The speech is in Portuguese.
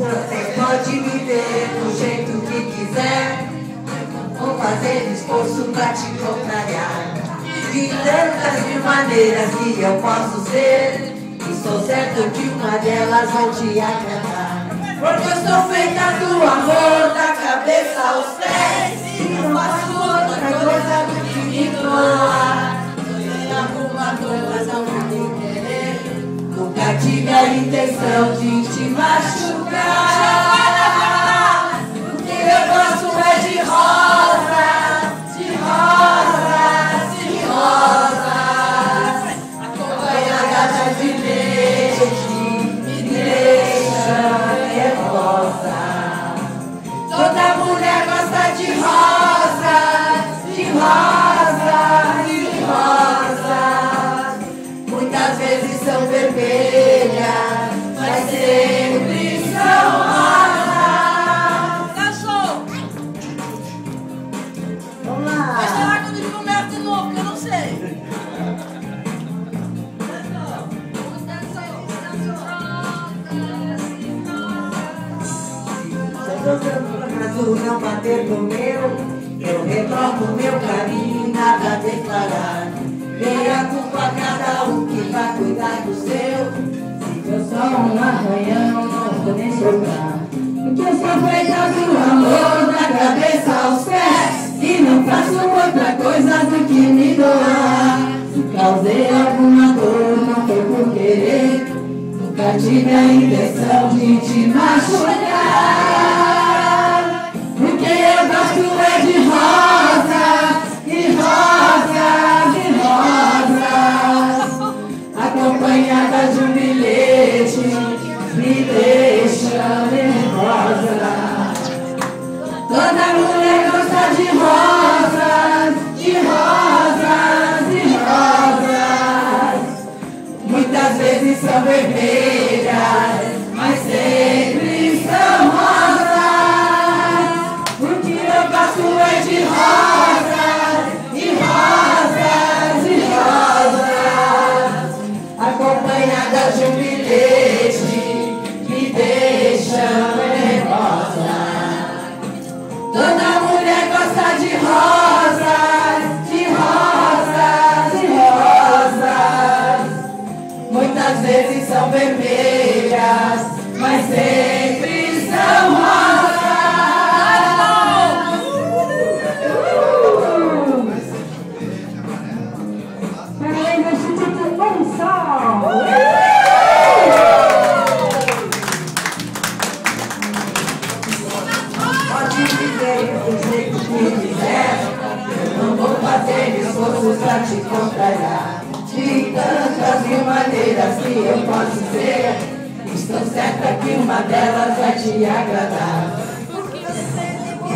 Você pode viver do jeito que quiser, vou fazer esforço pra te contrariar. De tantas mil maneiras que eu posso ser, e sou certo que uma delas vai te agradar. Porque eu sou feita do amor, da cabeça aos pés, e não faço outra coisa do que me doar. Sonhei alguma coisa, não vou querer, nunca tive a intenção de te machucar. O que eu gosto é de rosas, de rosas, de rosas, acompanhadas de leite, me deixa nervosa. Toda mulher gosta de rosas, de rosas, de rosas. Muitas vezes são vermelhas, mas sempre são rosas. Cachorro! Vamos lá. Vai chorar quando ele começa de novo, que eu não sei. Se eu tô não bater no meu, eu retorno meu caminho, nada a declarar. Dei a culpa a cada um que vai cuidar do seu. Se for só um arranhão, não vou nem soltar. Porque eu sou feita do amor, da cabeça aos pés, e não faço outra coisa do que me doar. Se causei alguma dor, não foi por querer, nunca tive a intenção de te machucar. Porque eu gosto é de rosas, de rosas, de rosas, acompanhadas de um bilhete, me deixa nervosa. Toda mulher gosta de rosas, de rosas, de rosas. Muitas vezes são vermelhas, mas sempre são rosas. O que eu gosto é de rosas, de rosas, de rosas, acompanhadas de um bilhete, me deixam nervosa. Toda mulher gosta de rosas, de rosas, de rosas. Muitas vezes são vermelhas, mas sempre são rosas. Parabéns ao Instituto Monsol. Pode viver do jeito que quiser, eu não vou fazer esforços pra te contrariar. De tantas mil maneiras que eu posso ser, estou certa que uma delas vai te agradar. Porque eu sei que